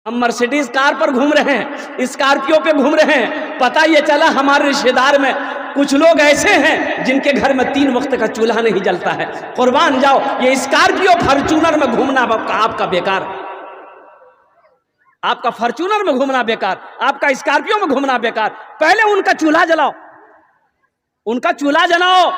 ہم مرسیڈیز کار پر گھوم رہے ہیں, اسکارپیو پہ گھوم رہے ہیں, پتہ یہ چلا ہمارے رشتہ دار میں کچھ لوگ ایسے ہیں جن کے گھر میں 3 وقت کا چولہا نہیں جلتا ہے. قربان جاؤ, یہ اسکارپیو فارچونر میں گھومنا آپ کا بیکار, آپ کا فارچونر میں گھومنا بیکار, آپ کا اسکارپیو میں گھومنا بیکار. پہلے ان کا چولہا جلاؤ, ان کا چولہا جلاؤ.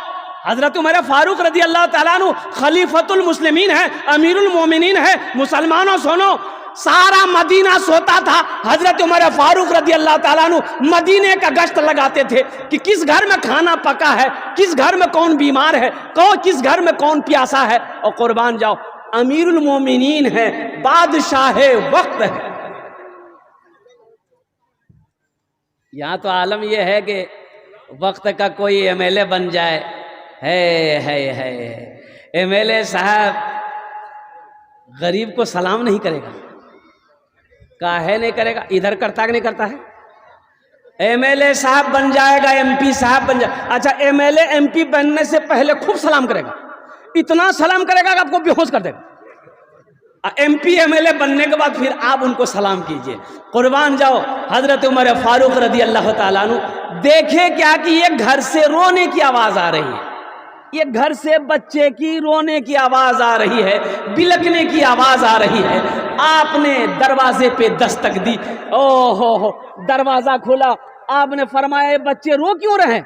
حضرت عمر فاروق رضی اللہ تعالیٰ عنہ خلیفۃ المسلمین ہے, امیر المومنین ہے. مسلمانوں سنو, سارا مدینہ سوتا تھا, حضرت عمر فاروق رضی اللہ تعالیٰ عنہ مدینے کا گشت لگاتے تھے کہ کس گھر میں کھانا پکا ہے, کس گھر میں کون بیمار ہے, کس گھر میں کون پیاسا ہے. اور قربان جاؤ, امیر المومنین ہے, بادشاہ وقت ہے. یہاں تو عالم یہ ہے کہ وقت کا کوئی ایم ایل اے بن جائے, ہے ایم ایل اے صاحب غریب کو سلام نہیں کرے گا, کاہے نہیں کرے گا, ادھر کرتا کہ نہیں کرتا ہے. ایم ایل اے صاحب بن جائے گا, ایم پی صاحب بن جائے, اچھا M L A M P بننے سے پہلے خوب سلام کرے گا, اتنا سلام کرے گا کہ آپ کو بے ہوش کر دے گا. M P M L A بننے کے بعد پھر آپ ان کو سلام کیجئے. قربان جاؤ, حضرت عمر فاروق رضی اللہ تعالیٰ عنہ دیکھے کیا کہ یہ گھر سے رونے کی آواز آ رہی ہے, یہ گھر سے بچے کی رونے کی آواز آ رہی ہے, بلکنے کی آواز آ رہی ہے. آپ نے دروازے پہ دستک دی, ہو دروازہ کھولا, آپ نے فرمایا بچے رو کیوں رہے؟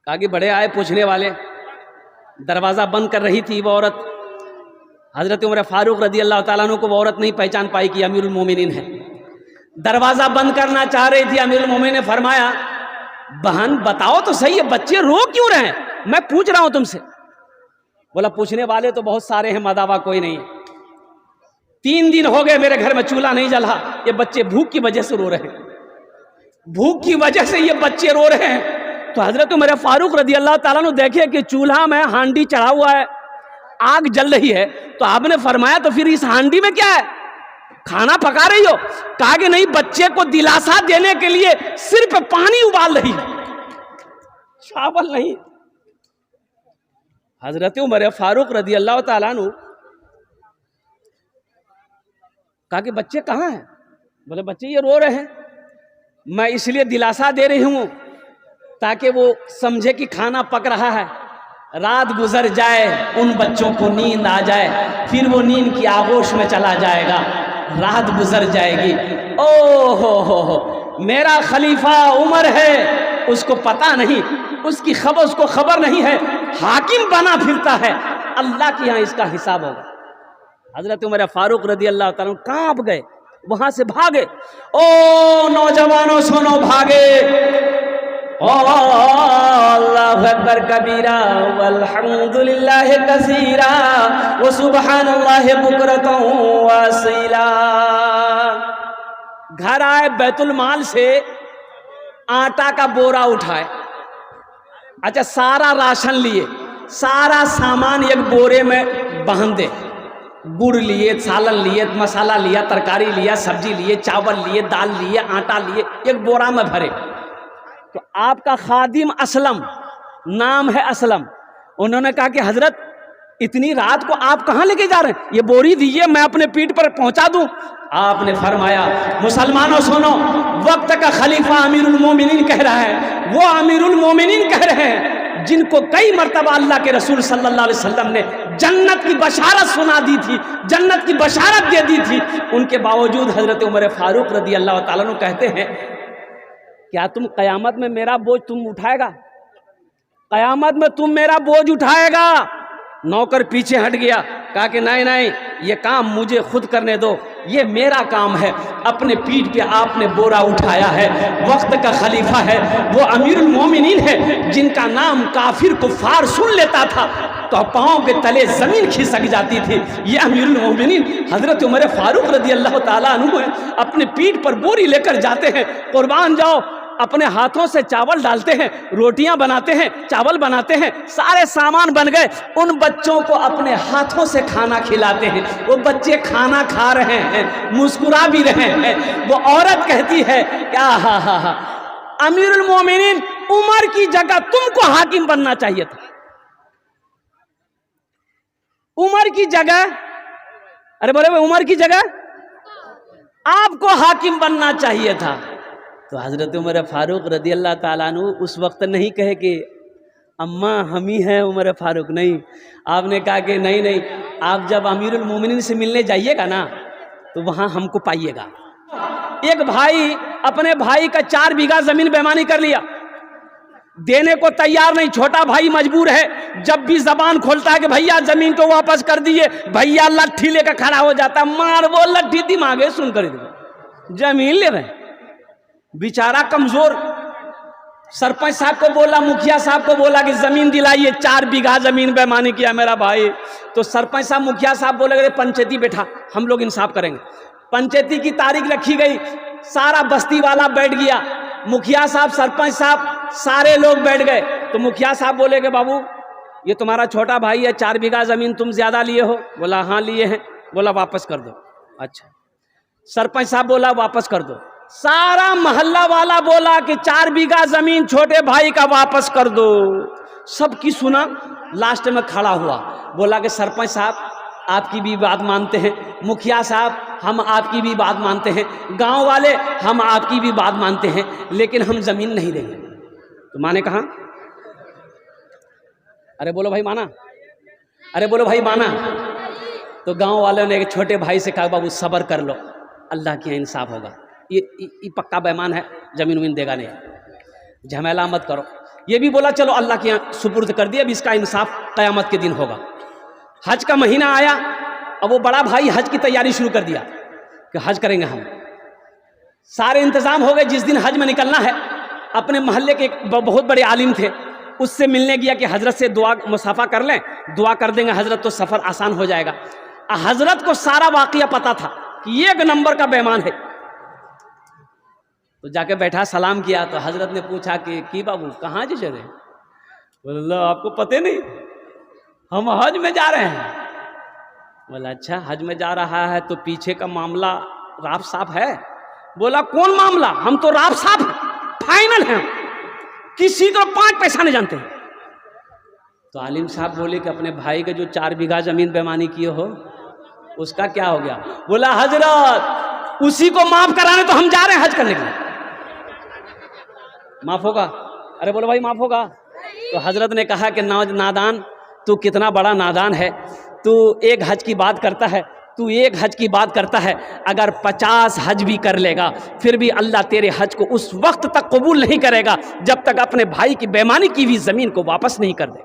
کہا کہ بڑے آئے پوچھنے والے. دروازہ بند کر رہی تھی وہ عورت, حضرت عمر فاروق رضی اللہ تعالیٰ عنہ کو وہ عورت نہیں پہچان پائی کہ امیر المومنین ہے. دروازہ بند کرنا چاہ رہی تھی, امیر المومنین نے فرمایا بہن بتاؤ تو صحیح ہے بچے رو کیوں رہے ہیں, میں پوچھ رہا ہوں تم سے. بولا پوچھنے والے تو بہت سارے ہیں, مداوا کوئی نہیں. 3 دن ہو گئے میرے گھر میں چولہا نہیں جلا, یہ بچے بھوک کی وجہ سے رو رہے ہیں, بھوک کی وجہ سے یہ بچے رو رہے ہیں. تو حضرت عمر فاروق رضی اللہ تعالیٰ نے دیکھے کہ چولہا میں ہانڈی چڑھا ہوا ہے, آگ جل رہی ہے, تو آپ نے فرمایا تو پھر اس ہانڈی میں کیا ہے, کھانا پکا رہی ہو؟ کہا کہ نہیں, بچے کو دلاسا دینے کے لیے صرف پانی ابال رہی, چاول نہیں. حضرت عمر فاروق رضی اللہ تعالیٰ عنہ کہا کہ بچے کہاں ہیں؟ بولے بچے یہ رو رہے ہیں, میں اس لیے دلاسا دے رہی ہوں تاکہ وہ سمجھے کہ کھانا پک رہا ہے. رات گزر جائے, ان بچوں کو نیند آ جائے, پھر وہ نیند کی آغوش میں چلا جائے گا, رات گزر جائے گی. ہو میرا خلیفہ عمر ہے, اس کو پتہ نہیں, اس کو خبر نہیں ہے, حاکم بنا پھرتا ہے, اللہ کے یہاں اس کا حساب ہوگا. حضرت عمر فاروق رضی اللہ تعالیٰ کانپ گئے, وہاں سے بھاگے. او نوجوانوں سنو, بھاگے. اللہ اکبر کبیرہ والحمد للہ کثیرہ وسبحان اللہ بکرۃ واصیلا. گھر آئے, بیت المال سے آٹا کا بورا اٹھائے, اچھا سارا راشن لیے, سارا سامان ایک بورے میں باندھے, گڑ لیے, سالن لیے, مسالہ لیا, ترکاری لیا, سبزی لیے, چاول لیے, دال لیے, آٹا لیے, ایک بورا میں بھرے. تو آپ کا خادم اسلم, نام ہے اسلم, انہوں نے کہا کہ حضرت اتنی رات کو آپ کہاں لے کے جا رہے ہیں, یہ بوری دیجیے میں اپنے پیٹھ پر پہنچا دوں. آپ نے فرمایا مسلمانوں سنو, وقت کا خلیفہ امیر المومنین کہہ رہا ہے, وہ امیر المومنین کہہ رہے ہیں جن کو کئی مرتبہ اللہ کے رسول صلی اللہ علیہ وسلم نے جنت کی بشارت سنا دی تھی, جنت کی بشارت دے دی تھی. ان کے باوجود حضرت عمر فاروق رضی اللہ تعالیٰ عنہ کہتے ہیں کیا تم قیامت میں میرا بوجھ تم اٹھائے گا, قیامت میں تم میرا بوجھ اٹھائے گا؟ نوکر پیچھے ہٹ گیا, کہا کہ نہیں, یہ کام مجھے خود کرنے دو, یہ میرا کام ہے. اپنے پیٹھ پہ آپ نے بورا اٹھایا ہے, وقت کا خلیفہ ہے, وہ امیر المومنین ہے جن کا نام کافر کفار سن لیتا تھا تو پاؤں کے تلے زمین کھسک جاتی تھی. یہ امیر المومنین حضرت عمر فاروق رضی اللہ تعالیٰ عنہ ہے, اپنے پیٹھ پر بوری لے کر جاتے ہیں. قربان جاؤ, اپنے ہاتھوں سے چاول ڈالتے ہیں, روٹیاں بناتے ہیں, چاول بناتے ہیں, سارے سامان بن گئے. ان بچوں کو اپنے ہاتھوں سے کھانا کھلاتے ہیں. وہ بچے کھانا کھا رہے ہیں, مسکرا بھی رہے ہیں. وہ عورت کہتی ہے کیا امیر المومنین عمر کی جگہ تم کو حاکم بننا چاہیے تھا. عمر کی جگہ ارے بولے عمر کی جگہ آپ کو حاکم بننا چاہیے تھا. تو حضرت عمر فاروق رضی اللہ تعالیٰ عنہ اس وقت نہیں کہے کہ اماں ہم ہی ہیں عمر فاروق، نہیں. آپ نے کہا کہ نہیں، آپ جب امیر المومنین سے ملنے جائیے گا نا تو وہاں ہم کو پائیے گا. ایک بھائی اپنے بھائی کا 4 بیگھہ زمین بیمانی کر لیا، دینے کو تیار نہیں. چھوٹا بھائی مجبور ہے، جب بھی زبان کھولتا ہے کہ بھیا زمین کو واپس کر دیے، بھیا لٹھی لے کر کھڑا ہو جاتا ہے. مار وہ لٹھی دماغے سن کر زمین لے رہے. بیچارہ کمزور. سرپنچ صاحب کو بولا، مکھیا صاحب کو بولا کہ زمین دلائیے، 4 بیگھہ زمین بیمانی کیا میرا بھائی. تو سرپنچ صاحب مکھیا صاحب بولے گئے پنچیتی بیٹھا، ہم لوگ انصاف کریں گے. پنچیتی کی تاریخ رکھی گئی، سارا بستی والا بیٹھ گیا. مکھیا صاحب، سرپنچ صاحب، سارے لوگ بیٹھ گئے. تو مکھیا صاحب بولے کہ بابو یہ تمہارا چھوٹا بھائی ہے، 4 بیگھہ زمین تم زیادہ لیے ہو. بولا ہاں لیے ہیں. بولا واپس کر دو. اچھا. سرپنچ صاحب بولا واپس کر دو. سارا محلہ والا بولا کہ 4 بیگھہ زمین چھوٹے بھائی کا واپس کر دو. سب کی سنا. لاسٹ میں کھڑا ہوا، بولا کہ سرپنچ صاحب آپ کی بھی بات مانتے ہیں، مکھیا صاحب ہم آپ کی بھی بات مانتے ہیں، گاؤں والے ہم آپ کی بھی بات مانتے ہیں، لیکن ہم زمین نہیں دیں گے. تو ماں نے کہا ارے بولو بھائی مانا، ارے بولو بھائی مانا. تو گاؤں والوں نے چھوٹے بھائی سے کہا بابو صبر کر لو، اللہ کے یہاں انصاف ہوگا. یہ پکا بیمان ہے، زمین ومین دے گا نہیں، جھمیلا مت کرو. یہ بھی بولا چلو اللہ کے یہاں سپرد کر دیا، اب اس کا انصاف قیامت کے دن ہوگا. حج کا مہینہ آیا، اب وہ بڑا بھائی حج کی تیاری شروع کر دیا کہ حج کریں گے ہم. سارے انتظام ہو گئے. جس دن حج میں نکلنا ہے، اپنے محلے کے ایک بہت بڑے عالم تھے، اس سے ملنے گیا کہ حضرت سے دعا مصافحہ کر لیں، دعا کر دیں گے حضرت تو سفر آسان ہو جائے گا. حضرت کو سارا واقعہ پتا تھا کہ یہ 1 نمبر کا بیمان ہے. تو جا کے بیٹھا، سلام کیا. تو حضرت نے پوچھا کہ کی بابو کہاں جی چلے؟ بولا اللہ آپ کو پتہ نہیں، ہم حج میں جا رہے ہیں. بولا اچھا حج میں جا رہا ہے تو پیچھے کا معاملہ راف صاف ہے؟ بولا کون معاملہ؟ ہم تو راف صاف ہیں، فائنل ہیں، کسی کو 5 پیسہ نہیں جانتے ہیں. تو عالم صاحب بولے کہ اپنے بھائی کے جو 4 بیگھہ زمین بیمانی کیے ہو اس کا کیا ہو گیا؟ بولا حضرت اسی کو معاف کرانے تو ہم جا رہے ہیں حج کرنے کے لیے. معاف ہوگا؟ ارے بولو بھائی معاف ہوگا؟ تو حضرت نے کہا کہ نادان، تو کتنا بڑا نادان ہے، تو ایک حج کی بات کرتا ہے، تو ایک حج کی بات کرتا ہے، اگر 50 حج بھی کر لے گا پھر بھی اللہ تیرے حج کو اس وقت تک قبول نہیں کرے گا جب تک اپنے بھائی کی بیمانی کی ہوئی زمین کو واپس نہیں کر دے.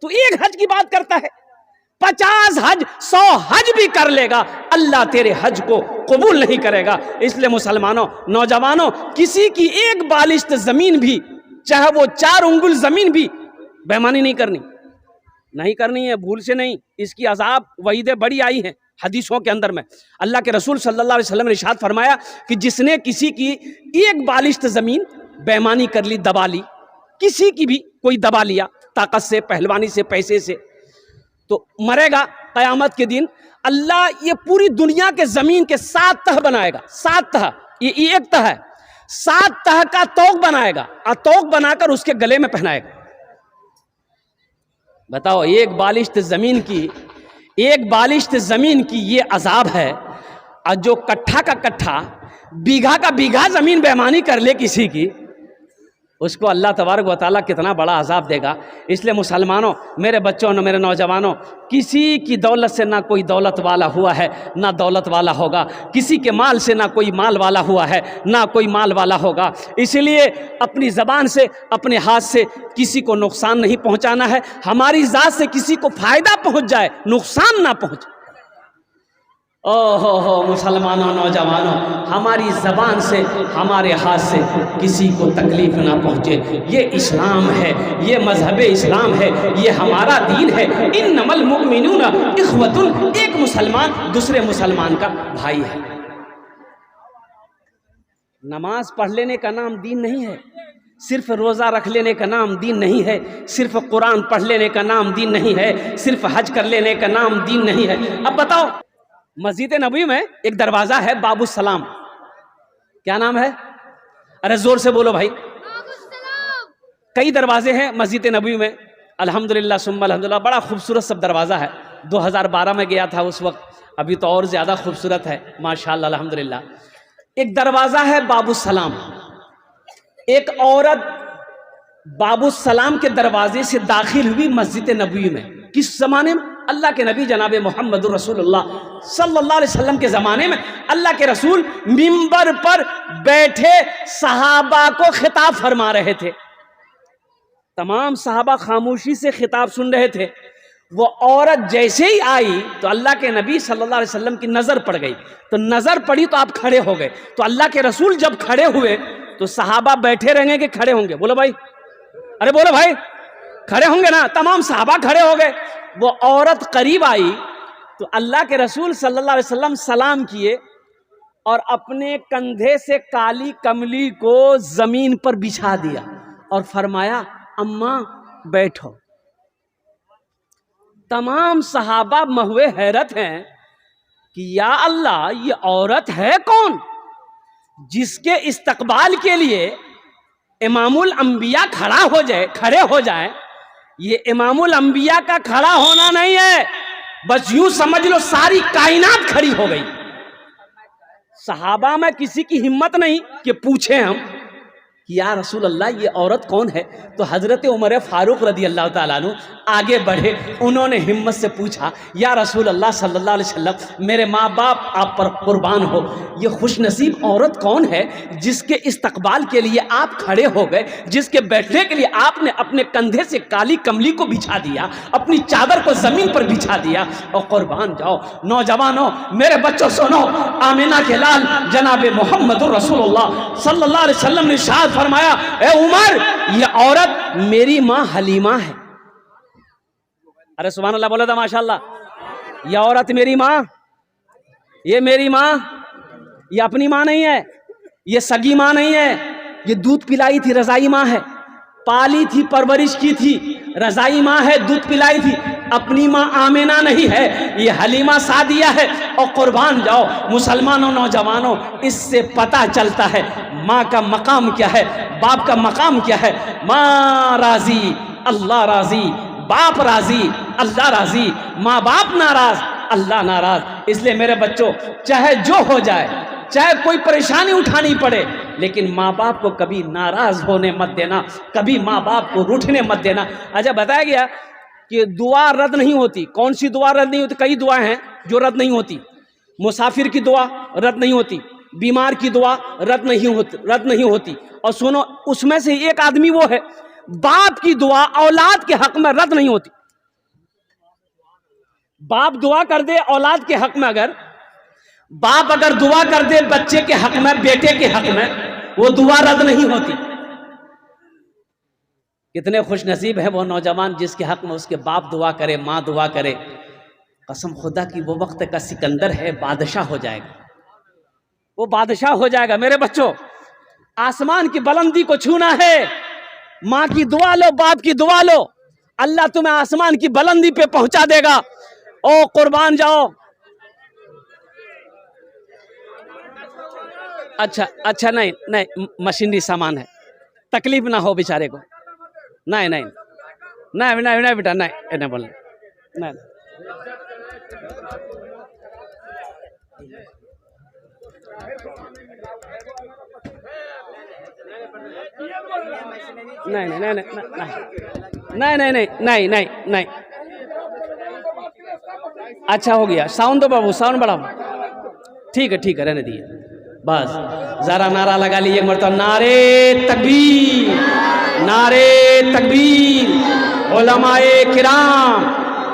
تو ایک حج کی بات کرتا ہے، 50 حج 100 حج بھی کر لے گا اللہ تیرے حج کو قبول نہیں کرے گا. اس لیے مسلمانوں، نوجوانوں، کسی کی ایک بالشت زمین بھی، چاہے وہ 4 انگل زمین بھی بیمانی نہیں کرنی ہے، بھول سے نہیں. اس کی عذاب وعیدیں بڑی آئی ہیں حدیثوں کے اندر میں. اللہ کے رسول صلی اللہ علیہ وسلم نے ارشاد فرمایا کہ جس نے کسی کی ایک بالشت زمین بیمانی کر لی، دبا لی، کسی کی بھی کوئی دبا لیا طاقت سے، پہلوانی سے، پیسے سے، تو مرے گا قیامت کے دن. اللہ یہ پوری دنیا کے زمین کے 7 تہ بنائے گا. 7 تہ، یہ ایک تہ ہے، 7 تہ کا توق بنائے گا، اور توق بنا کر اس کے گلے میں پہنائے گا. بتاؤ ایک بالشت زمین کی یہ عذاب ہے. اور جو کٹھا کا کٹھا، بیگھا کا بیگھا زمین بیمانی کر لے کسی کی، اس کو اللہ تبارک و تعالیٰ کتنا بڑا عذاب دے گا. اس لیے مسلمانوں، میرے بچوں اور میرے نوجوانوں، کسی کی دولت سے نہ کوئی دولت والا ہوا ہے، نہ دولت والا ہوگا. کسی کے مال سے نہ کوئی مال والا ہوا ہے، نہ کوئی مال والا ہوگا. اسی لیے اپنی زبان سے، اپنے ہاتھ سے کسی کو نقصان نہیں پہنچانا ہے. ہماری ذات سے کسی کو فائدہ پہنچ جائے، نقصان نہ پہنچے. ہو مسلمانوں، نوجوانوں، ہماری زبان سے، ہمارے ہاتھ سے کسی کو تکلیف نہ پہنچے. یہ اسلام ہے، یہ مذہب اسلام ہے، یہ ہمارا دین ہے. انما المؤمنون اخوۃ، ایک مسلمان دوسرے مسلمان کا بھائی ہے. نماز پڑھ لینے کا نام دین نہیں ہے، صرف روزہ رکھ لینے کا نام دین نہیں ہے، صرف قرآن پڑھ لینے کا نام دین نہیں ہے، صرف حج کر لینے کا نام دین نہیں ہے. اب بتاؤ، مسجد نبوی میں ایک دروازہ ہے باب السلام. کیا نام ہے؟ ارے زور سے بولو بھائی. کئی دروازے ہیں مسجد نبوی میں، الحمدللہ ثم الحمدللہ. بڑا خوبصورت سب دروازہ ہے. 2012 میں گیا تھا، اس وقت ابھی تو اور زیادہ خوبصورت ہے ماشاءاللہ الحمدللہ. ایک دروازہ ہے باب السلام. ایک عورت باب السلام کے دروازے سے داخل ہوئی مسجد نبوی میں. کس زمانے میں؟ اللہ کے نبی جناب محمد رسول اللہ صلی اللہ علیہ وسلم کے زمانے میں. اللہ کے رسول منبر پر بیٹھے صحابہ کو خطاب فرما رہے تھے. تمام صحابہ خاموشی سے خطاب سن رہے تھے. وہ عورت جیسے ہی آئی تو اللہ کے نبی صلی اللہ علیہ وسلم کی نظر پڑ گئی. تو نظر پڑی تو آپ کھڑے ہو گئے. تو اللہ کے رسول جب کھڑے ہوئے تو صحابہ بیٹھے رہیں گے کہ کھڑے ہوں گے؟ بولو بھائی، ارے بولو بھائی، کھڑے ہوں گے نا؟ تمام صحابہ کھڑے ہو گئے. وہ عورت قریب آئی تو اللہ کے رسول صلی اللہ علیہ وسلم سلام کیے اور اپنے کندھے سے کالی کملی کو زمین پر بچھا دیا اور فرمایا اماں بیٹھو. تمام صحابہ مہوے حیرت ہیں کہ یا اللہ یہ عورت ہے کون جس کے استقبال کے لیے امام الانبیاء کھڑے ہو جائیں. یہ امام الانبیاء کا کھڑا ہونا نہیں ہے، بس یوں سمجھ لو ساری کائنات کھڑی ہو گئی. صحابہ میں کسی کی ہمت نہیں کہ پوچھیں ہم یا رسول اللہ یہ عورت کون ہے. تو حضرت عمر فاروق رضی اللہ تعالیٰ عنہ آگے بڑھے. انہوں نے ہمت سے پوچھا یا رسول اللہ صلی اللہ علیہ وسلم میرے ماں باپ آپ پر قربان ہو، یہ خوش نصیب عورت کون ہے جس کے استقبال کے لیے آپ کھڑے ہو گئے، جس کے بیٹھنے کے لیے آپ نے اپنے کندھے سے کالی کملی کو بچھا دیا، اپنی چادر کو زمین پر بچھا دیا اور قربان جاؤ. نوجوانوں میرے بچوں سنو، آمینہ کے لال جناب محمد رسول اللہ صلی اللہ علیہ وسلم نے ارشاد فرمایا اے عمر یہ عورت میری ماں حلیمہ ہے. ارے سبحان اللہ بولا تھا ماشاءاللہ. یہ عورت میری ماں، یہ میری ماں، یہ اپنی ماں نہیں ہے، یہ سگی ماں نہیں ہے. یہ دودھ پلائی تھی رضائی ماں ہے، پالی تھی پرورش کی تھی رضائی ماں ہے، دودھ پلائی تھی. اپنی ماں آمینہ نہیں ہے، یہ حلیمہ سعدیہ ہے. اور قربان جاؤ مسلمانوں نوجوانوں، اس سے پتہ چلتا ہے ماں کا مقام کیا ہے، باپ کا مقام کیا ہے. ماں راضی اللہ راضی، باپ راضی اللہ راضی، ماں باپ ناراض اللہ ناراض. اس لیے میرے بچوں چاہے جو ہو جائے، چاہے کوئی پریشانی اٹھانی پڑے، لیکن ماں باپ کو کبھی ناراض ہونے مت دینا، کبھی ماں باپ کو روٹھنے مت دینا. اچھا بتایا گیا کہ دعا رد نہیں ہوتی. کون سی دعا رد نہیں ہوتی؟ کئی دعائیں ہیں جو رد نہیں ہوتی. مسافر کی دعا رد نہیں ہوتی، بیمار کی دعا رد نہیں ہوتی. اور سنو اس میں سے ایک آدمی وہ ہے باپ کی دعا اولاد کے حق میں رد نہیں ہوتی. باپ دعا کر دے اولاد کے حق میں، باپ اگر دعا کر دے بچے کے حق میں، بیٹے کے حق میں، وہ دعا رد نہیں ہوتی. کتنے خوش نصیب ہیں وہ نوجوان جس کے حق میں اس کے باپ دعا کرے، ماں دعا کرے. قسم خدا کی وہ وقت کا سکندر ہے، بادشاہ ہو جائے گا، وہ بادشاہ ہو جائے گا. میرے بچوں آسمان کی بلندی کو چھونا ہے، ماں کی دعا لو، باپ کی دعا لو، اللہ تمہیں آسمان کی بلندی پہ پہنچا دے گا. او قربان جاؤ. اچھا نہیں مشینری سامان ہے، تکلیف نہ ہو بیچارے کو. نہیں بیٹا نہیں بولنا نہیں. نہیں اچھا ہو گیا. ساؤنڈ دو بابو، ساؤنڈ بڑھاؤ. ٹھیک ہے رہنے دیے. بس ذرا نعرہ لگا لیجیے مرتبہ نعرے تکبیر، نعرے تکبیر. علماء کرام،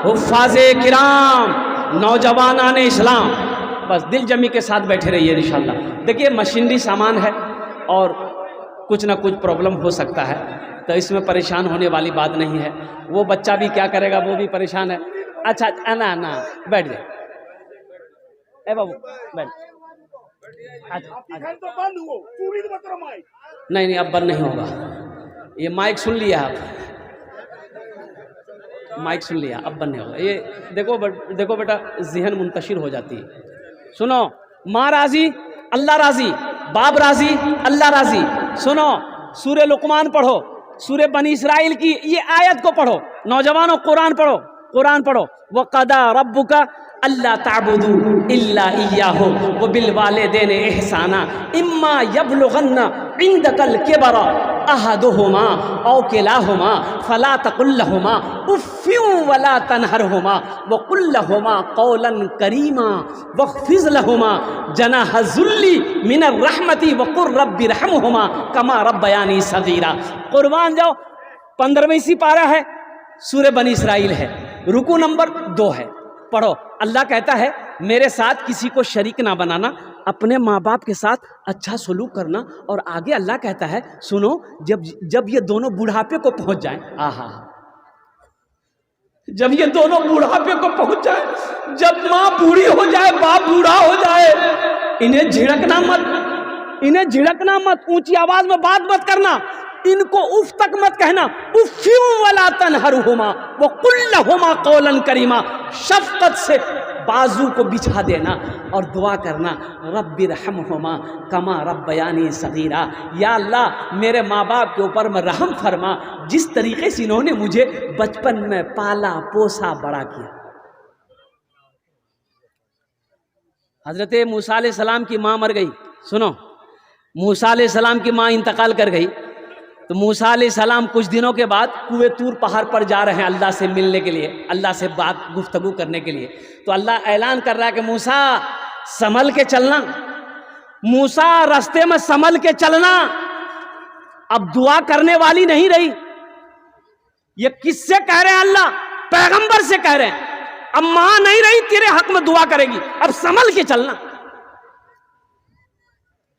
حفاظ کرام، نوجوانان اسلام، بس دل جمی کے ساتھ بیٹھے رہیے انشاءاللہ. دیکھیے مشینری سامان ہے اور کچھ نہ کچھ پرابلم ہو سکتا ہے، تو اس میں پریشان ہونے والی بات نہیں ہے. وہ بچہ بھی کیا کرے گا، وہ بھی پریشان ہے. اچھا نا بیٹھ جائے. اے بابو بیٹھ. نہیں اب بند نہیں ہوگا. یہ مائک سن لیا آپ، مائک سن لیا، اب بند نہیں ہوگا. یہ دیکھو بیٹا ذہن منتشر ہو جاتی ہے. سنو، ماں راضی اللہ راضی، باپ راضی اللہ راضی. سنو سورہ لقمان پڑھو، سورہ بنی اسرائیل کی یہ آیت کو پڑھو. نوجوانوں قرآن پڑھو، قرآن پڑھو. وَقَضَىٰ رَبُّكَ اللہ تعبدوا الا ایاہ وبالوالدین احسانا اما یبلغن عندک الکبر احدہما او کلاہما فلا تقل لہما اف ولا تنہرہما وقل لہما قولا کریما واخفض لہما جناح الذل من الرحمۃ وقل رب ارحمہما کما ربیانی صغیرا۔ قربان جاؤ 15ویں سپارہ ہے، سورہ بنی اسرائیل ہے، رکوع نمبر 2 ہے، پڑھو۔ اللہ کہتا ہے میرے ساتھ کسی کو شریک نہ بنانا، اپنے ماں باپ کے ساتھ اچھا سلوک کرنا، اور آگے اللہ کہتا ہے سنو جب یہ دونوں بڑھاپے کو پہنچ جائیں، آہا، جب یہ دونوں بڑھاپے کو پہنچ جائیں، جب ماں بوڑھی ہو جائے باپ بوڑھا ہو جائے، انہیں جھڑکنا مت، اونچی آواز میں بات مت کرنا، ان کو اف تک مت کہنا، افیوں ولا تنہرہما وقل لہما قولا کریما، شفقت سے بازو کو بچھا دینا اور دعا کرنا، رب ارحمہما کما ربیانی صغیرا، یا اللہ میرے ماں باپ کے اوپر میں رحم فرما جس طریقے سے انہوں نے مجھے بچپن میں پالا پوسا بڑا کیا۔ حضرت موسیٰ علیہ السلام کی ماں مر گئی، سنو، موسیٰ علیہ السلام کی ماں انتقال کر گئی، تو موسیٰ علیہ السلام کچھ دنوں کے بعد کوہ طور پہاڑ پر جا رہے ہیں اللہ سے ملنے کے لیے، اللہ سے بات گفتگو کرنے کے لیے، تو اللہ اعلان کر رہا ہے کہ موسیٰ سنبھل کے چلنا، موسیٰ راستے میں سنبھل کے چلنا۔ اب دعا کرنے والی نہیں رہی، یہ کس سے کہہ رہے ہیں؟ اللہ پیغمبر سے کہہ رہے ہیں، اب ماں نہیں رہی تیرے حق میں دعا کرے گی، اب سنبھل کے چلنا۔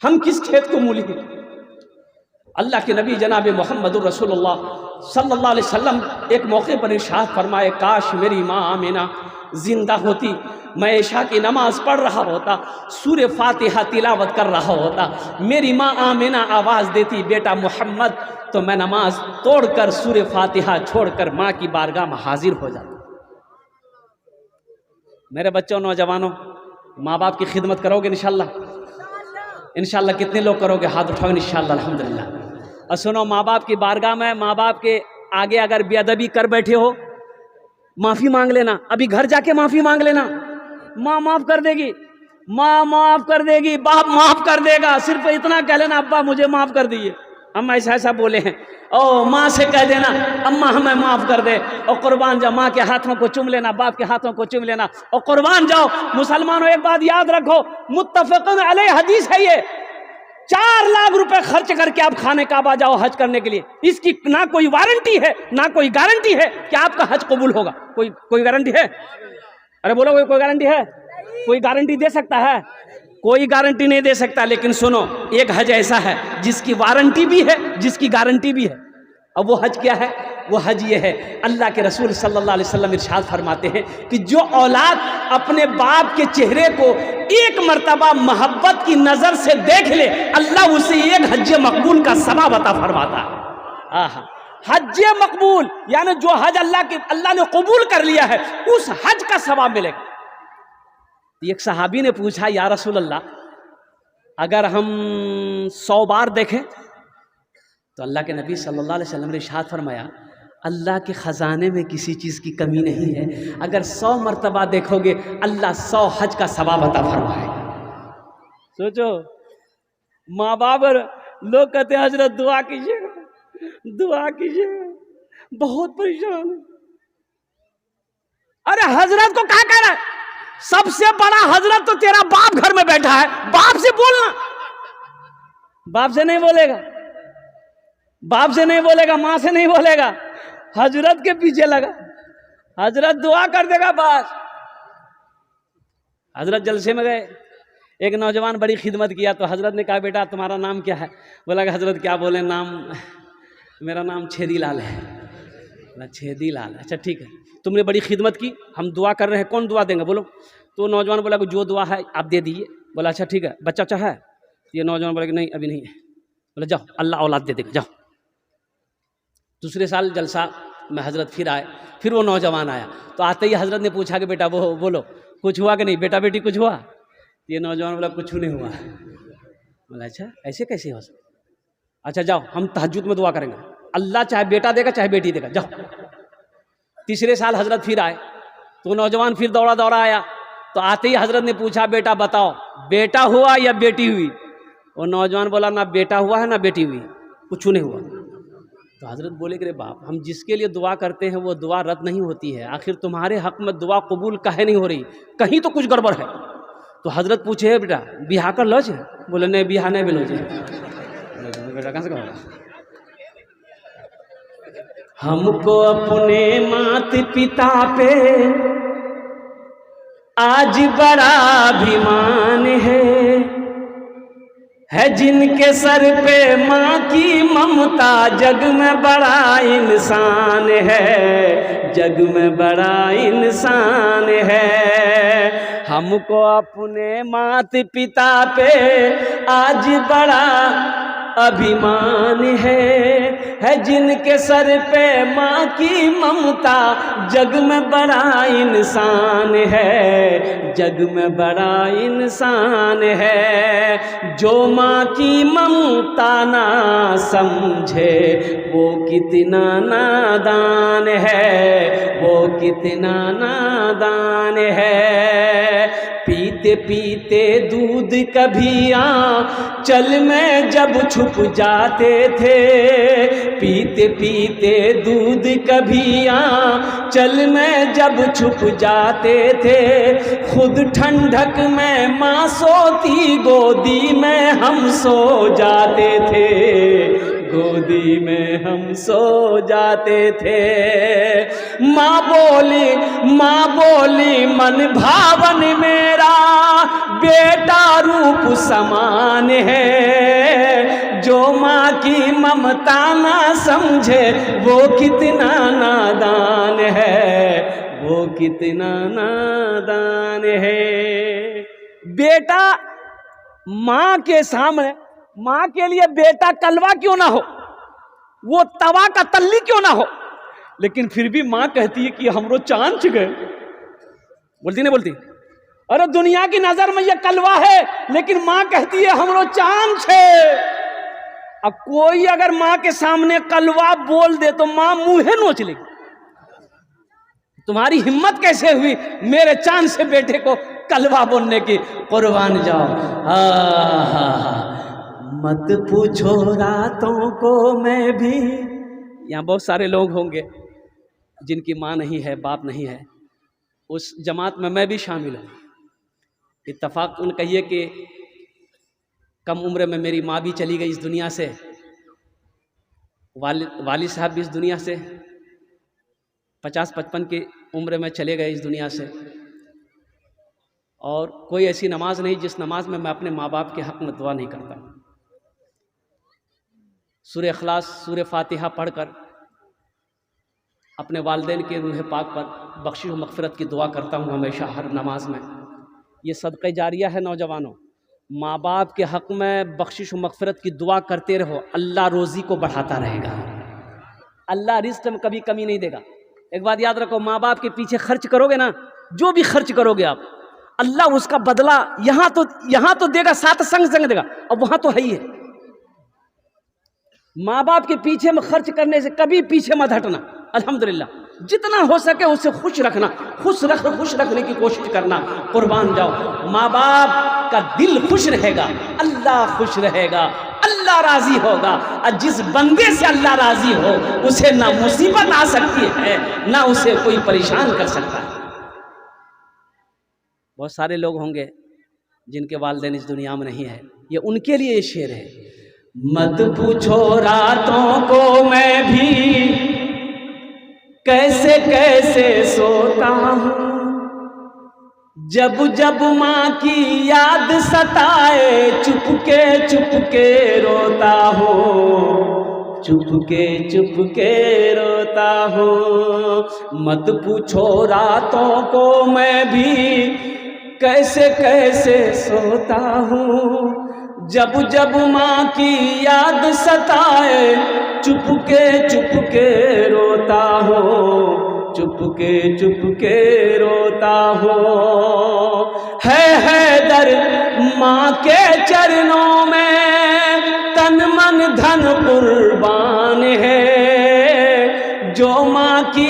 ہم کس کھیت کو مولی ہیں؟ اللہ کے نبی جناب محمد رسول اللہ صلی اللہ علیہ وسلم ایک موقع پر ارشاد فرمائے، کاش میری ماں آمینہ زندہ ہوتی، میں عشاء کی نماز پڑھ رہا ہوتا، سورہ فاتحہ تلاوت کر رہا ہوتا، میری ماں آمینہ آواز دیتی بیٹا محمد، تو میں نماز توڑ کر سورہ فاتحہ چھوڑ کر ماں کی بارگاہ میں حاضر ہو جاتا۔ میرے بچوں نوجوانوں، ماں باپ کی خدمت کرو گے انشاءاللہ؟ انشاءاللہ کتنے لوگ کرو گے؟ ہاتھ اٹھاؤ انشاءاللہ الحمدللہ۔ اور سنو، ماں باپ کی بارگاہ میں ماں باپ کے آگے اگر بے ادبی کر بیٹھے ہو، معافی مانگ لینا، ابھی گھر جا کے معافی مانگ لینا، ماں معاف کر دے گی، ماں معاف کر دے گی، باپ معاف کر دے گا، صرف اتنا کہہ لینا ابا مجھے معاف کر دیجیے، ہم ایسا بولے ہیں، او ماں سے کہہ دینا اماں ہمیں معاف کر دے، اور قربان جاؤ ماں کے ہاتھوں کو چوم لینا، باپ کے ہاتھوں کو چوم لینا، اور قربان جاؤ۔ مسلمانوں ایک بات یاد رکھو، متفقن علیہ حدیث ہے، یہ 4 لاکھ روپے خرچ کر کے آپ خانہ کعبہ جاؤ حج کرنے کے لیے، اس کی نہ کوئی وارنٹی ہے نہ کوئی گارنٹی ہے کہ آپ کا حج قبول ہوگا۔ کوئی گارنٹی ہے؟ ارے بولو، کوئی گارنٹی ہے؟ کوئی گارنٹی دے سکتا ہے؟ کوئی گارنٹی نہیں دے سکتا، لیکن سنو، ایک حج ایسا ہے جس کی وارنٹی بھی ہے، جس کی گارنٹی بھی ہے، اور وہ حج کیا ہے؟ وہ حج یہ ہے، اللہ کے رسول صلی اللہ علیہ وسلم ارشاد فرماتے ہیں کہ جو اولاد اپنے باپ کے چہرے کو ایک مرتبہ محبت کی نظر سے دیکھ لے، اللہ اسے ایک حج مقبول کا ثواب عطا فرماتا ہے۔ آہا، حج مقبول یعنی جو حج اللہ نے قبول کر لیا ہے، اس حج کا ثواب ملے گا۔ ایک صحابی نے پوچھا، یا رسول اللہ اگر ہم 100 بار دیکھیں؟ تو اللہ کے نبی صلی اللہ علیہ وسلم نے ارشاد فرمایا، اللہ کے خزانے میں کسی چیز کی کمی نہیں ہے، اگر 100 مرتبہ دیکھو گے اللہ 100 حج کا ثواب عطا فرمائے گا۔ سوچو، ماں باپ لوگ کہتے ہیں حضرت دعا کیجیے گا، دعا کیجیے گا، بہت پریشان ہے۔ ارے حضرت کو کیا کہہ رہا ہے؟ سب سے بڑا حضرت تو تیرا باپ گھر میں بیٹھا ہے، باپ سے بولنا۔ باپ سے نہیں بولے گا، باپ سے نہیں بولے گا، ماں سے نہیں بولے گا، حضرت کے پیچھے لگا، حضرت دعا کر دے گا بس۔ حضرت جلسے میں گئے، ایک نوجوان بڑی خدمت کیا، تو حضرت نے کہا بیٹا تمہارا نام کیا ہے؟ بولا کہ حضرت کیا بولے، نام میرا نام چھیدی لال ہے۔ بولا چھیدی لال، اچھا ٹھیک ہے، تم نے بڑی خدمت کی، ہم دعا کر رہے ہیں، کون دعا دیں گے بولو؟ تو نوجوان بولا کہ جو دعا ہے آپ دے دیجیے۔ بولا اچھا ٹھیک ہے، بچہ چاہا ہے؟ یہ نوجوان بولا کہ نہیں ابھی نہیں ہے۔ بولا جاؤ اللہ اولاد دے دے گا، جاؤ۔ دوسرے سال جلسہ میں حضرت پھر آئے، پھر وہ نوجوان آیا، تو آتے ہی حضرت نے پوچھا کہ بیٹا وہ بولو کچھ ہوا کہ نہیں، بیٹا بیٹی کچھ ہوا؟ یہ نوجوان بولا کچھ نہیں ہوا۔ بولا اچھا ایسے کیسے ہو سکتا؟ اچھا جاؤ ہم تہجد میں دعا کریں گے، اللہ چاہے بیٹا دے گا چاہے بیٹی دے گا، جاؤ۔ تیسرے سال حضرت پھر آئے، تو نوجوان پھر دوڑا آیا، تو آتے ہی حضرت نے پوچھا بیٹا بتاؤ بیٹا ہوا یا بیٹی ہوئی؟ وہ نوجوان بولا نہ بیٹا ہوا ہے نہ بیٹی ہوئی، کچھ نہیں ہوا۔ تو حضرت بولے کہ باپ ہم جس کے لیے دعا کرتے ہیں وہ دعا رد نہیں ہوتی ہے، آخر تمہارے حق میں دعا قبول کہے نہیں ہو رہی، کہیں تو کچھ گڑبڑ ہے۔ تو حضرت پوچھے ہے بیٹا بیاہ کر لو جے؟ بولے نہیں بیاہ نہیں بلو جے۔ بیٹا کہاں سے کہا؟ ہم کو اپنے مات پتا پہ آج بڑا ابھیمان ہے جن کے سر پہ ماں کی ممتا، جگ میں بڑا انسان ہے، جگ میں بڑا انسان ہے۔ ہم کو اپنے مات پتا پہ آج بڑا ابھیمان ہے جن کے سر پہ ماں کی ممتا، جگ میں بڑا انسان ہے، جگ میں بڑا انسان ہے۔ جو ماں کی ممتا نہ سمجھے وہ کتنا نادان ہے، وہ کتنا نادان ہے۔ پیتے پیتے دودھ کبھی آنچل میں جب چھپ جاتے تھے، پیتے پیتے دودھ کبھی آنچل میں جب چھپ جاتے تھے، خود ٹھنڈک میں ماں سوتی گودی میں ہم سو جاتے تھے، گودی میں ہم سو جاتے تھے۔ ماں بولی من بھاون میرا بیٹا روپ سمان ہے، جو ماں کی ممتا نہ سمجھے وہ کتنا نادان ہے، وہ کتنا نادان ہے۔ بیٹا ماں کے سامنے، ماں کے لیے بیٹا کلوا کیوں نہ ہو، وہ توا کا تلی کیوں نہ ہو، لیکن پھر بھی ماں کہتی ہے کہ ہمرو چاند چھ گئے، بولتی نہیں بولتی؟ ارے دنیا کی نظر میں یہ کلوا ہے، لیکن ماں کہتی ہے ہمرو چاند چھے۔ اب کوئی اگر ماں کے سامنے کلوا بول دے تو ماں منہ نوچ لے گی، تمہاری ہمت کیسے ہوئی میرے چاند سے بیٹے کو کلوا بولنے کی؟ قربان جاؤ۔ مت پوچھو راتوں کو میں بھی، یہاں بہت سارے لوگ ہوں گے جن کی ماں نہیں ہے باپ نہیں ہے، اس جماعت میں بھی شامل ہوں۔ اتفاقاً کہیے کہ کم عمر میں میری ماں بھی چلی گئی اس دنیا سے، والد صاحب بھی اس دنیا سے 50-55 کی عمر میں چلے گئے اس دنیا سے، اور کوئی ایسی نماز نہیں جس نماز میں اپنے ماں باپ کے حق میں دعا نہیں کرتا۔ سورہ اخلاص، سورہ فاتحہ پڑھ کر اپنے والدین کے روح پاک پر بخشش و مغفرت کی دعا کرتا ہوں ہمیشہ ہر نماز میں۔ یہ صدقہ جاریہ ہے نوجوانوں، ماں باپ کے حق میں بخشش و مغفرت کی دعا کرتے رہو، اللہ روزی کو بڑھاتا رہے گا، اللہ رزق میں کبھی کمی نہیں دے گا۔ ایک بات یاد رکھو، ماں باپ کے پیچھے خرچ کرو گے نا، جو بھی خرچ کرو گے آپ، اللہ اس کا بدلہ یہاں تو دے گا، ساتھ سنگ دے گا، اور وہاں تو ہے ہی ہے۔ ماں باپ کے پیچھے میں خرچ کرنے سے کبھی پیچھے مت ہٹنا، الحمدللہ جتنا ہو سکے اسے خوش رکھنا، خوش رکھنے کی کوشش کرنا۔ قربان جاؤ، ماں باپ کا دل خوش رہے گا، اللہ خوش رہے گا، اللہ راضی ہوگا، اور جس بندے سے اللہ راضی ہو اسے نہ مصیبت آ سکتی ہے نہ اسے کوئی پریشان کر سکتا ہے۔ بہت سارے لوگ ہوں گے جن کے والدین اس دنیا میں نہیں ہے، یہ ان کے لیے یہ شعر ہے۔ مت پوچھو راتوں کو میں بھی کیسے کیسے سوتا ہوں، جب ماں کی یاد ستائے چپ کے روتا ہوں، چپ کے روتا ہوں۔ مت پوچھو راتوں کو میں بھی کیسے سوتا ہوں، جب ماں کی یاد ستائے چپ کے روتا ہوں، چپ کے روتا ہوں۔ ہے در ماں کے چرنوں میں تن من دھن قربان ہے، جو ماں کی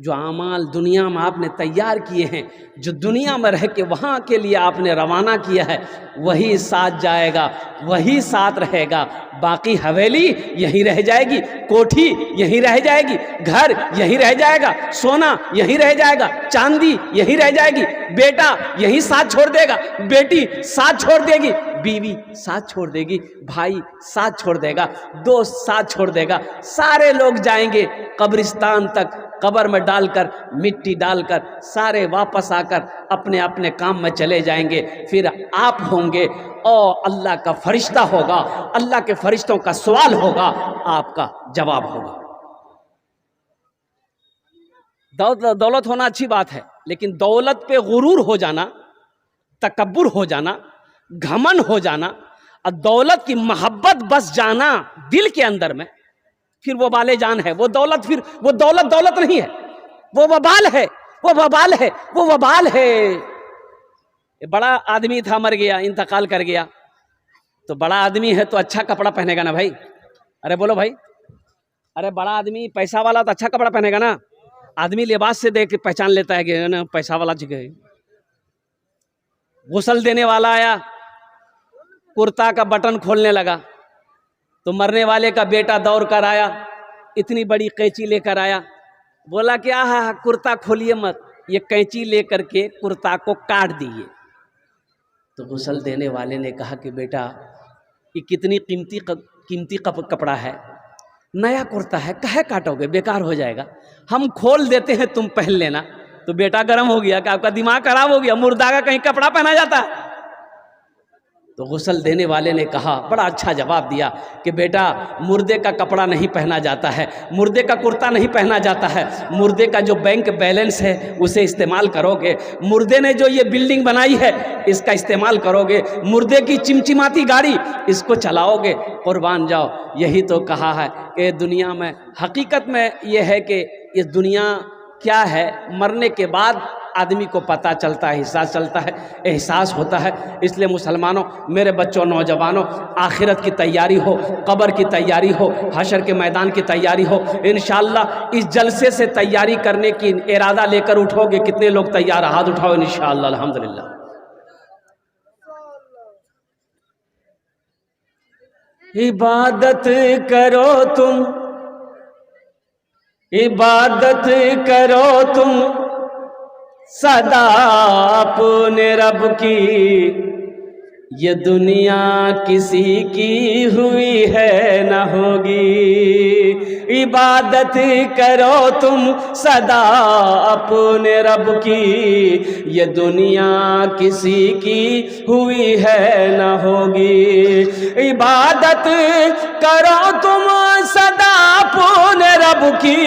جو اعمال دنیا میں آپ نے تیار کیے ہیں، جو دنیا میں رہ کے وہاں کے لیے آپ نے روانہ کیا ہے، وہی ساتھ جائے گا، وہی ساتھ رہے گا۔ باقی حویلی یہیں رہ جائے گی، کوٹھی یہیں رہ جائے گی، گھر یہیں رہ جائے گا، سونا یہیں رہ جائے گا، چاندی یہیں رہ جائے گی، بیٹا یہیں ساتھ چھوڑ دے گا، بیٹی ساتھ چھوڑ دے گی، بیوی ساتھ چھوڑ دے گی، بھائی ساتھ چھوڑ دے گا، دوست ساتھ چھوڑ دے گا، سارے لوگ جائیں گے قبرستان تک، قبر میں ڈال کر، مٹی ڈال کر، سارے واپس آ کر اپنے اپنے کام میں چلے جائیں گے۔ پھر آپ ہوں گے اور اللہ کا فرشتہ ہوگا، اللہ کے فرشتوں کا سوال ہوگا، آپ کا جواب ہوگا۔ دولت ہونا اچھی بات ہے، لیکن دولت پہ غرور ہو جانا، تکبر ہو جانا، گھمن ہو جانا اور دولت کی محبت بس جانا دل کے اندر میں، پھر وہ وبال جان ہے۔ وہ دولت پھر وہ دولت نہیں ہے، وہ وبال ہے، وہ وبال ہے، وہ وبال ہے۔ بڑا آدمی تھا، مر گیا، انتقال کر گیا، تو بڑا آدمی ہے تو اچھا کپڑا پہنے گا نا بھائی، ارے بولو بھائی، ارے بڑا آدمی پیسہ والا تو اچھا کپڑا پہنے گا نا۔ آدمی لباس سے دیکھ کے پہچان لیتا ہے کہ نا پیسہ والا جگہ۔ غسل دینے والا آیا، کرتا کا بٹن کھولنے لگا تو مرنے والے کا بیٹا دوڑ کر آیا، اتنی بڑی قینچی لے کر آیا، بولا کہ ہاں کرتا کھولیے مت، یہ قینچی لے کر کے کرتا کو کاٹ دیے۔ تو غسل دینے والے نے کہا کہ بیٹا یہ کتنی قیمتی کپڑا ہے، نیا کرتا ہے، کہے کاٹو گے، بیکار ہو جائے گا، ہم کھول دیتے ہیں، تم پہن لینا۔ تو بیٹا گرم ہو گیا کہ آپ کا دماغ خراب ہو گیا، مردہ کا کہیں کپڑا پہنا جاتا ہے؟ تو غسل دینے والے نے کہا، بڑا اچھا جواب دیا کہ بیٹا مردے کا کپڑا نہیں پہنا جاتا ہے، مردے کا کرتا نہیں پہنا جاتا ہے، مردے کا جو بینک بیلنس ہے اسے استعمال کرو گے، مردے نے جو یہ بلڈنگ بنائی ہے اس کا استعمال کرو گے، مردے کی چمچماتی گاڑی اس کو چلاؤ گے، قربان جاؤ۔ یہی تو کہا ہے کہ دنیا میں حقیقت میں یہ ہے کہ یہ دنیا کیا ہے، مرنے کے بعد آدمی کو پتہ چلتا ہے، احساس چلتا ہے، احساس ہوتا ہے۔ اس لیے مسلمانوں، میرے بچوں، نوجوانوں، آخرت کی تیاری ہو، قبر کی تیاری ہو، حشر کے میدان کی تیاری ہو۔ انشاءاللہ اس جلسے سے تیاری کرنے کی ارادہ لے کر اٹھو گے، کتنے لوگ تیار؟ ہاتھ اٹھاؤ انشاءاللہ۔ الحمدللہ۔ عبادت کرو تم، عبادت کرو تم سدا اپنے رب کی، یہ دنیا کسی کی ہوئی ہے نہ ہوگی۔ عبادت کرو تم سدا اپنے رب کی، یہ دنیا کسی کی ہوئی ہے نہ ہوگی۔ عبادت کرو تم سدا اپنے رب کی،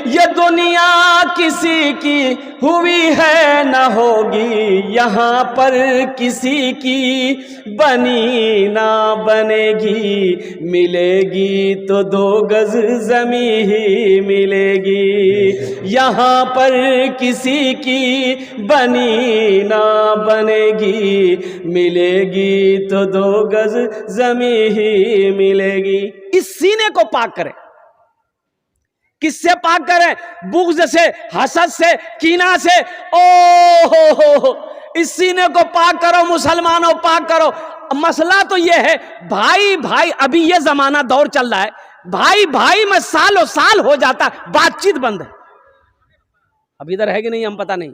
یہ دنیا کسی کی ہوئی ہے نہ ہوگی۔ یہاں پر کسی کی بنی نہ بنے گی، ملے گی تو 2 گز زمین ہی ملے گی۔ یہاں پر کسی کی بنی نہ بنے گی، ملے گی تو 2 گز زمین ہی ملے گی۔ اس سینے کو پاک کریں۔ کس سے پاک کریں؟ بغض سے، حسد سے، کینہ سے۔ اس سینے کو پاک کرو مسلمانوں، پاک کرو۔ مسئلہ تو یہ ہے بھائی بھائی، ابھی یہ زمانہ دور چل رہا ہے، بھائی بھائی میں سالوں سال ہو جاتا، بات چیت بند ہے۔ اب ادھر ہے کہ نہیں ہم پتہ نہیں،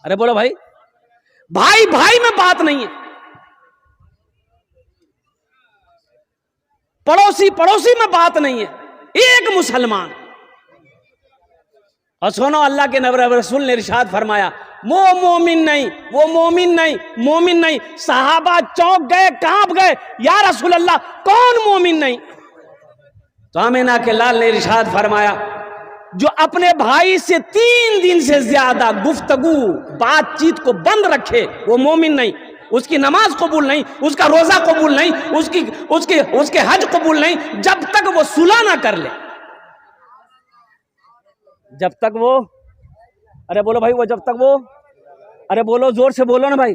ارے بولو بھائی، بھائی بھائی میں بات نہیں ہے، پڑوسی پڑوسی میں بات نہیں ہے، ایک مسلمان۔ اور سنو، اللہ کے نبی رسول نے ارشاد فرمایا، وہ مومن نہیں، وہ مومن نہیں، مومن نہیں۔ صحابہ چونک گئے، کانپ گئے، یا رسول اللہ کون مومن نہیں؟ تو آمینہ کے لال نے ارشاد فرمایا، جو اپنے بھائی سے 3 دن سے زیادہ گفتگو بات چیت کو بند رکھے وہ مومن نہیں۔ اس کی نماز قبول نہیں، اس کا روزہ قبول نہیں، اس کے حج قبول نہیں، جب تک وہ صلح نہ کر لے، جب تک وہ، ارے بولو بھائی، وہ جب تک وہ، ارے بولو زور سے بولو نا بھائی،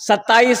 27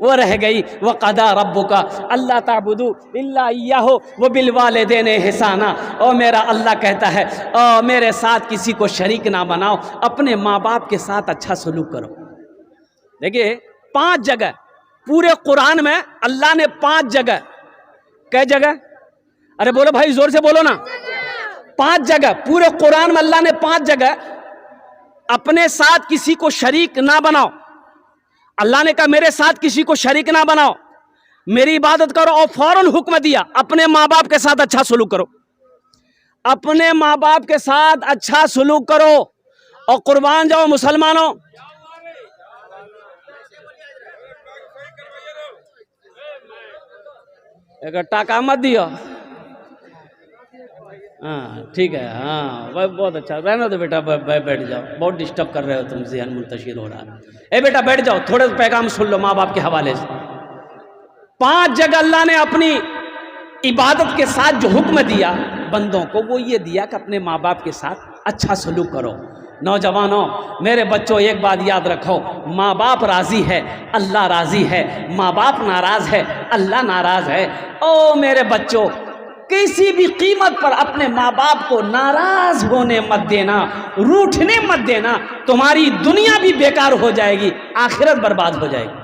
وہ رہ گئی وَقَضَىٰ رَبُّكَ أَلَّا تَعْبُدُوا إِلَّا إِيَّاهُ وَبِالْوَالِدَيْنِ إِحْسَانًا، او میرا اللہ کہتا ہے او میرے ساتھ کسی کو شریک نہ بناؤ، اپنے ماں باپ کے ساتھ اچھا سلوک کرو۔ دیکھیے 5 جگہ پورے قرآن میں اللہ نے 5 جگہ، کئی جگہ؟ ارے بولو بھائی زور سے بولو نا، 5 جگہ پورے قرآن میں اللہ نے 5 جگہ اپنے ساتھ کسی کو شریک نہ بناؤ، اللہ نے کہا میرے ساتھ کسی کو شریک نہ بناؤ، میری عبادت کرو، اور فوراً حکم دیا اپنے ماں باپ کے ساتھ اچھا سلوک کرو، اپنے ماں باپ کے ساتھ اچھا سلوک کرو، اور قربان جاؤ مسلمانوں۔ ایک ٹاکا مت دیو، ہاں ٹھیک ہے، ہاں بہت اچھا، رہنا تو بیٹا بیٹھ جاؤ، بہت ڈسٹرب کر رہے ہو تم، ذہن منتشر ہو رہا ہے، اے بیٹا بیٹھ جاؤ، تھوڑے پیغام سن لو ماں باپ کے حوالے سے۔ 5 جگہ اللہ نے اپنی عبادت کے ساتھ جو حکم دیا بندوں کو، وہ یہ دیا کہ اپنے ماں باپ کے ساتھ اچھا سلوک کرو۔ نوجوانوں میرے بچوں ایک بات یاد رکھو، ماں باپ راضی ہے اللہ راضی ہے، ماں باپ ناراض ہے اللہ ناراض ہے۔ او میرے بچوں کسی بھی قیمت پر اپنے ماں باپ کو ناراض ہونے مت دینا، روٹھنے مت دینا، تمہاری دنیا بھی بیکار ہو جائے گی، آخرت برباد ہو جائے گی۔